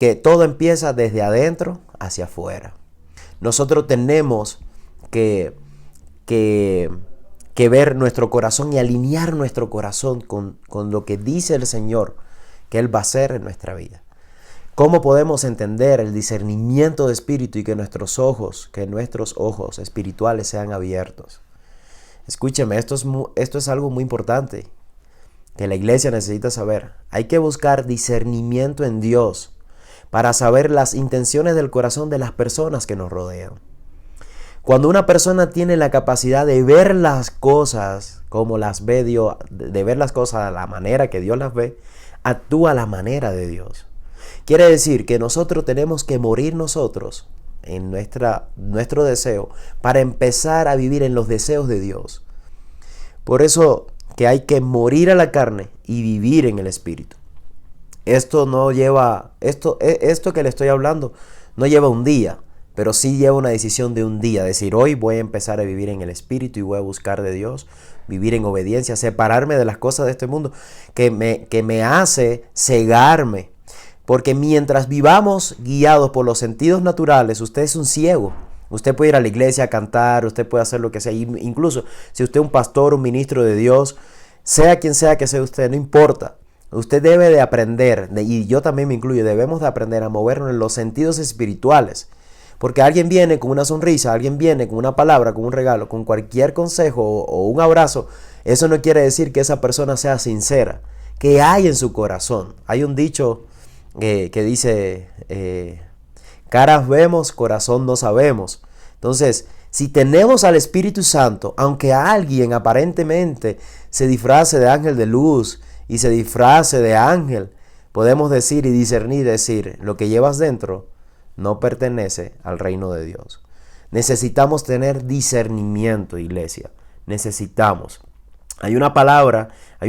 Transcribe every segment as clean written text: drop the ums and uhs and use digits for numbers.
que todo empieza desde adentro hacia afuera. Nosotros tenemos que, que, que ver nuestro corazón y alinear nuestro corazón con lo que dice el Señor que Él va a hacer en nuestra vida. ¿Cómo podemos entender el discernimiento de espíritu y que nuestros ojos espirituales sean abiertos? Escúcheme, esto es algo muy importante que la iglesia necesita saber. Hay que buscar discernimiento en Dios para saber las intenciones del corazón de las personas que nos rodean. Cuando una persona tiene la capacidad de ver las cosas como las ve Dios, de ver las cosas a la manera que Dios las ve, actúa a la manera de Dios. Quiere decir que nosotros tenemos que morir nosotros en nuestro deseo para empezar a vivir en los deseos de Dios. Por eso que hay que morir a la carne y vivir en el espíritu. Esto que le estoy hablando no lleva un día, pero sí lleva una decisión de un día. Decir, hoy voy a empezar a vivir en el espíritu y voy a buscar de Dios, vivir en obediencia, separarme de las cosas de este mundo que me hace cegarme. Porque mientras vivamos guiados por los sentidos naturales, usted es un ciego. Usted puede ir a la iglesia a cantar, usted puede hacer lo que sea. Incluso si usted es un pastor, un ministro de Dios, sea quien sea que sea usted, no importa. Usted debe de aprender, y yo también me incluyo, debemos de aprender a movernos en los sentidos espirituales. Porque alguien viene con una sonrisa, alguien viene con una palabra, con un regalo, con cualquier consejo o un abrazo. Eso no quiere decir que esa persona sea sincera. ¿Qué hay en su corazón? Hay un dicho que dice, caras vemos, corazón no sabemos. Entonces, si tenemos al Espíritu Santo, aunque alguien aparentemente se disfrace de ángel de luz y se disfrace de ángel, podemos decir y discernir, decir, lo que llevas dentro no pertenece al reino de Dios. Necesitamos tener discernimiento, iglesia. Necesitamos. Hay una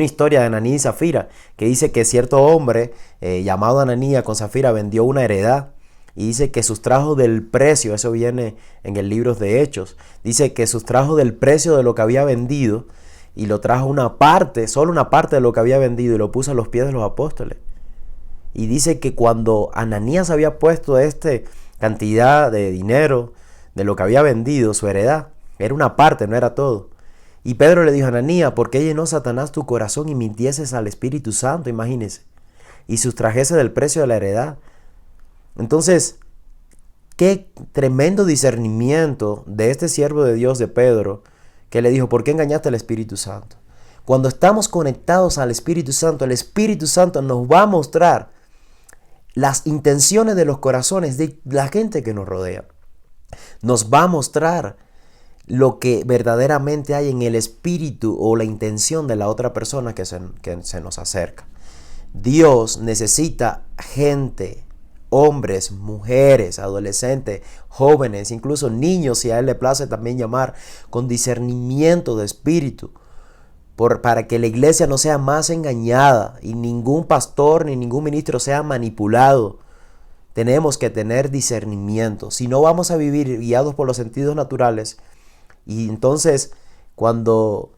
historia de Ananías y Zafira que dice que cierto hombre llamado Ananías con Zafira vendió una heredad y dice que sustrajo del precio, eso viene en el libro de Hechos, dice que sustrajo del precio de lo que había vendido y lo trajo solo una parte de lo que había vendido y lo puso a los pies de los apóstoles. Y dice que cuando Ananías había puesto esta cantidad de dinero de lo que había vendido, su heredad, era una parte, no era todo. Y Pedro le dijo a Ananías, ¿por qué llenó Satanás tu corazón y mintieses al Espíritu Santo? Imagínese. Y sustrajese del precio de la heredad. Entonces, qué tremendo discernimiento de este siervo de Dios, de Pedro, que le dijo, ¿por qué engañaste al Espíritu Santo? Cuando estamos conectados al Espíritu Santo, el Espíritu Santo nos va a mostrar las intenciones de los corazones de la gente que nos rodea. Nos va a mostrar lo que verdaderamente hay en el espíritu o la intención de la otra persona que se nos acerca. Dios necesita gente, hombres, mujeres, adolescentes, jóvenes, incluso niños, si a Él le place también llamar, con discernimiento de espíritu, para que la iglesia no sea más engañada y ningún pastor ni ningún ministro sea manipulado. Tenemos que tener discernimiento. Si no, vamos a vivir guiados por los sentidos naturales. Y entonces, cuando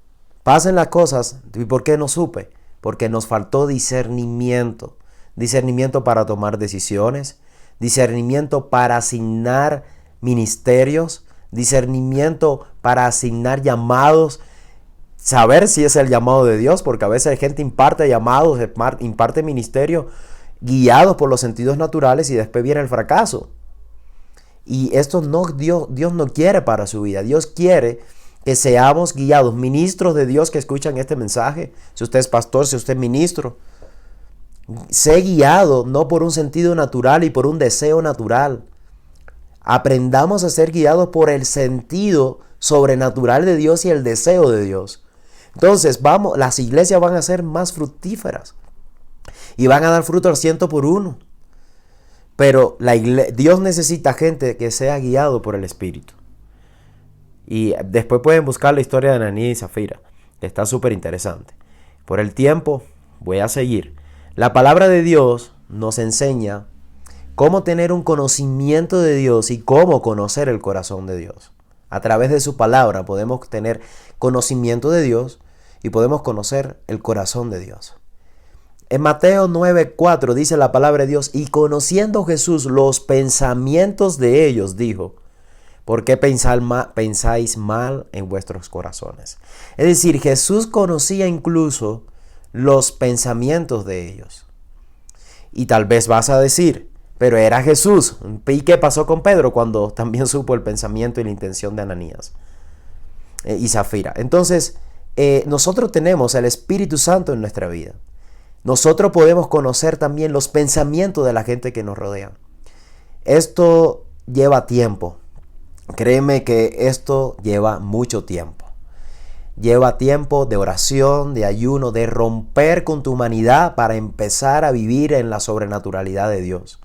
pasen las cosas, ¿y por qué no supe? Porque nos faltó discernimiento. Discernimiento para tomar decisiones, discernimiento para asignar ministerios, discernimiento para asignar llamados, saber si es el llamado de Dios, porque a veces hay gente imparte llamados, imparte ministerio guiados por los sentidos naturales y después viene el fracaso. Y esto Dios no quiere para su vida. Dios quiere que seamos guiados, ministros de Dios que escuchan este mensaje. Si usted es pastor, si usted es ministro, sé guiado no por un sentido natural y por un deseo natural. Aprendamos a ser guiados por el sentido sobrenatural de Dios y el deseo de Dios. Entonces, las iglesias van a ser más fructíferas y van a dar fruto al 100%. Pero Dios necesita gente que sea guiado por el Espíritu. Y después pueden buscar la historia de Ananías y Zafira, que está súper interesante. Por el tiempo, voy a seguir. La palabra de Dios nos enseña cómo tener un conocimiento de Dios y cómo conocer el corazón de Dios. A través de su palabra podemos tener conocimiento de Dios y podemos conocer el corazón de Dios. En Mateo 9:4 dice la palabra de Dios, y conociendo Jesús los pensamientos de ellos, dijo, ¿por qué pensáis mal en vuestros corazones? Es decir, Jesús conocía incluso los pensamientos de ellos. Y tal vez vas a decir, pero era Jesús. ¿Y qué pasó con Pedro cuando también supo el pensamiento y la intención de Ananías y Zafira? Entonces, nosotros tenemos el Espíritu Santo en nuestra vida. Nosotros podemos conocer también los pensamientos de la gente que nos rodea. Esto lleva tiempo. Créeme que esto lleva mucho tiempo. Lleva tiempo de oración, de ayuno, de romper con tu humanidad para empezar a vivir en la sobrenaturalidad de Dios.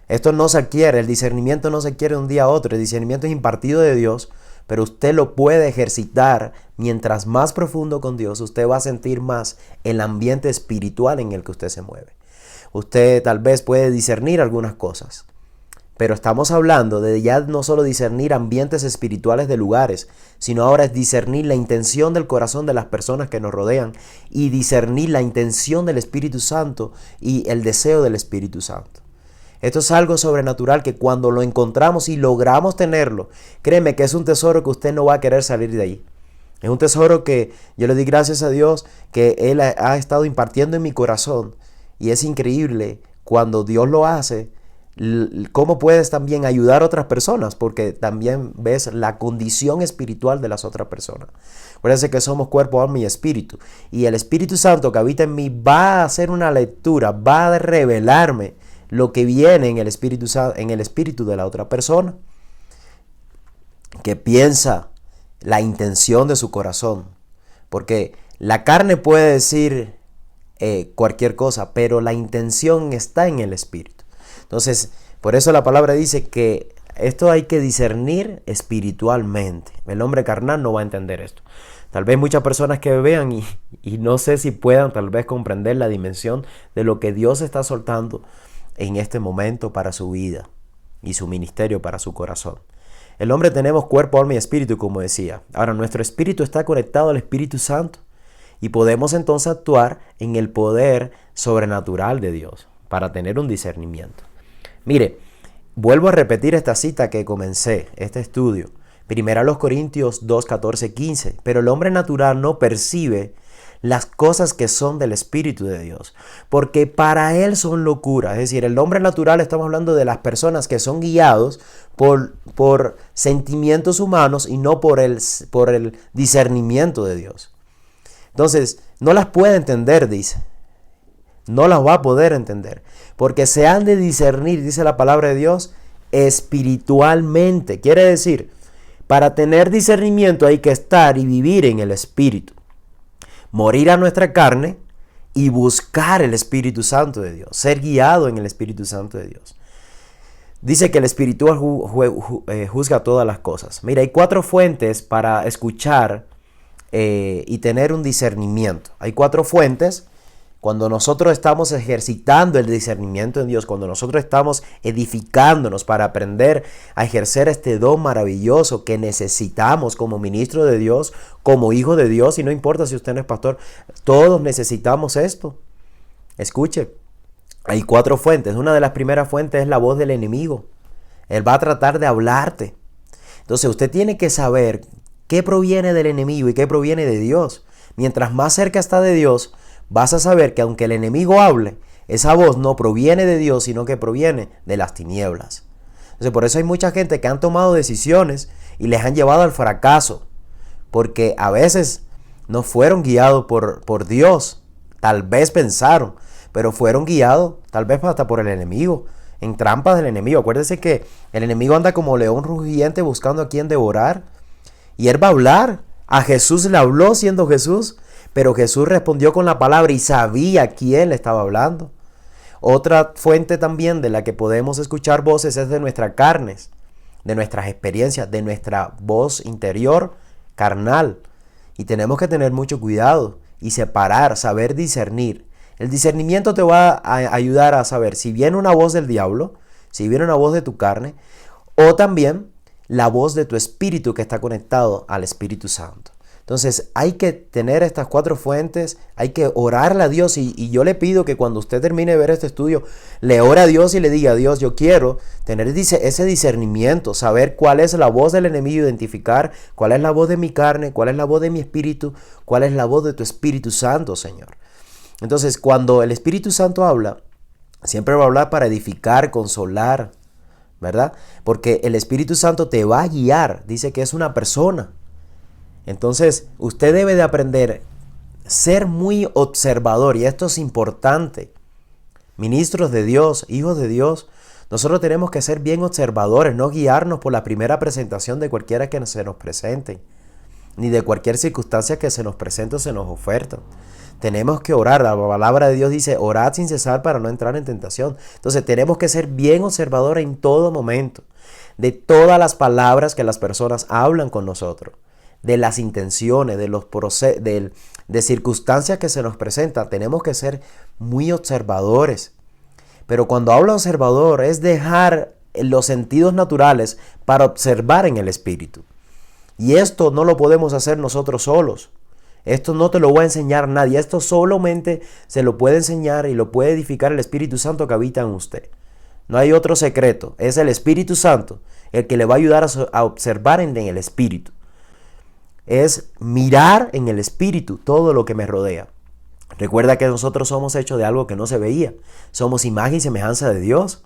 Esto no se adquiere, el discernimiento no se adquiere de un día a otro. El discernimiento es impartido de Dios, pero usted lo puede ejercitar. Mientras más profundo con Dios, usted va a sentir más el ambiente espiritual en el que usted se mueve. Usted tal vez puede discernir algunas cosas, pero estamos hablando de ya no solo discernir ambientes espirituales de lugares, sino ahora es discernir la intención del corazón de las personas que nos rodean y discernir la intención del Espíritu Santo y el deseo del Espíritu Santo. Esto es algo sobrenatural que cuando lo encontramos y logramos tenerlo, créeme que es un tesoro que usted no va a querer salir de ahí. Es un tesoro que yo le di gracias a Dios que Él ha estado impartiendo en mi corazón. Y es increíble cuando Dios lo hace, cómo puedes también ayudar a otras personas, porque también ves la condición espiritual de las otras personas. Acuérdense que somos cuerpo, alma y espíritu. Y el Espíritu Santo que habita en mí va a hacer una lectura, va a revelarme lo que viene en el espíritu de la otra persona, que piensa la intención de su corazón. Porque la carne puede decir cualquier cosa, pero la intención está en el espíritu. Entonces, por eso la palabra dice que esto hay que discernir espiritualmente. El hombre carnal no va a entender esto. Tal vez muchas personas que vean y no sé si puedan tal vez comprender la dimensión de lo que Dios está soltando en este momento para su vida y su ministerio para su corazón. El hombre tenemos cuerpo, alma y espíritu, como decía. Ahora, nuestro espíritu está conectado al Espíritu Santo y podemos entonces actuar en el poder sobrenatural de Dios para tener un discernimiento. Mire, vuelvo a repetir esta cita que comencé, este estudio. 1 Corintios 2, 14, 15. Pero el hombre natural no percibe las cosas que son del Espíritu de Dios, porque para él son locura. Es decir, el hombre natural, estamos hablando de las personas que son guiados por sentimientos humanos y no por el discernimiento de Dios. Entonces, no las puede entender, dice. No las va a poder entender, porque se han de discernir, dice la palabra de Dios, espiritualmente. Quiere decir, para tener discernimiento hay que estar y vivir en el Espíritu. Morir a nuestra carne y buscar el Espíritu Santo de Dios. Ser guiado en el Espíritu Santo de Dios. Dice que el espiritual juzga todas las cosas. Mira, hay 4 fuentes para escuchar y tener un discernimiento. Hay 4 fuentes. Cuando nosotros estamos ejercitando el discernimiento en Dios, cuando nosotros estamos edificándonos para aprender a ejercer este don maravilloso que necesitamos como ministro de Dios, como hijo de Dios, y no importa si usted no es pastor, todos necesitamos esto. Escuche, hay 4 fuentes. Una de las primeras fuentes es la voz del enemigo. Él va a tratar de hablarte. Entonces usted tiene que saber qué proviene del enemigo y qué proviene de Dios. Mientras más cerca está de Dios, vas a saber que aunque el enemigo hable, esa voz no proviene de Dios, sino que proviene de las tinieblas. Entonces, por eso hay mucha gente que han tomado decisiones y les han llevado al fracaso, porque a veces no fueron guiados por Dios. Tal vez pensaron, pero fueron guiados tal vez hasta por el enemigo, en trampas del enemigo. Acuérdense que el enemigo anda como león rugiente buscando a quien devorar, y él va a hablar. A Jesús le habló siendo Jesús, pero Jesús respondió con la palabra y sabía quién le estaba hablando. Otra fuente también de la que podemos escuchar voces es de nuestras carnes, de nuestras experiencias, de nuestra voz interior carnal. Y tenemos que tener mucho cuidado y separar, saber discernir. El discernimiento te va a ayudar a saber si viene una voz del diablo, si viene una voz de tu carne, o también la voz de tu espíritu que está conectado al Espíritu Santo. Entonces hay que tener estas 4 fuentes, hay que orarle a Dios y yo le pido que cuando usted termine de ver este estudio, le ore a Dios y le diga a Dios, yo quiero tener ese discernimiento, saber cuál es la voz del enemigo, identificar cuál es la voz de mi carne, cuál es la voz de mi espíritu, cuál es la voz de tu Espíritu Santo, Señor. Entonces cuando el Espíritu Santo habla, siempre va a hablar para edificar, consolar, ¿verdad? Porque el Espíritu Santo te va a guiar, dice que es una persona. Entonces, usted debe de aprender a ser muy observador, y esto es importante. Ministros de Dios, hijos de Dios, nosotros tenemos que ser bien observadores, no guiarnos por la primera presentación de cualquiera que se nos presente, ni de cualquier circunstancia que se nos presente o se nos oferta. Tenemos que orar. La palabra de Dios dice, orad sin cesar para no entrar en tentación. Entonces tenemos que ser bien observadores en todo momento, de todas las palabras que las personas hablan con nosotros, de las intenciones, de circunstancias que se nos presentan. Tenemos que ser muy observadores. Pero cuando hablo observador es dejar los sentidos naturales para observar en el Espíritu. Y esto no lo podemos hacer nosotros solos. Esto no te lo va a enseñar nadie. Esto solamente se lo puede enseñar y lo puede edificar el Espíritu Santo que habita en usted. No hay otro secreto. Es el Espíritu Santo el que le va a ayudar a observar en el Espíritu. Es mirar en el Espíritu todo lo que me rodea. Recuerda que nosotros somos hechos de algo que no se veía. Somos imagen y semejanza de Dios.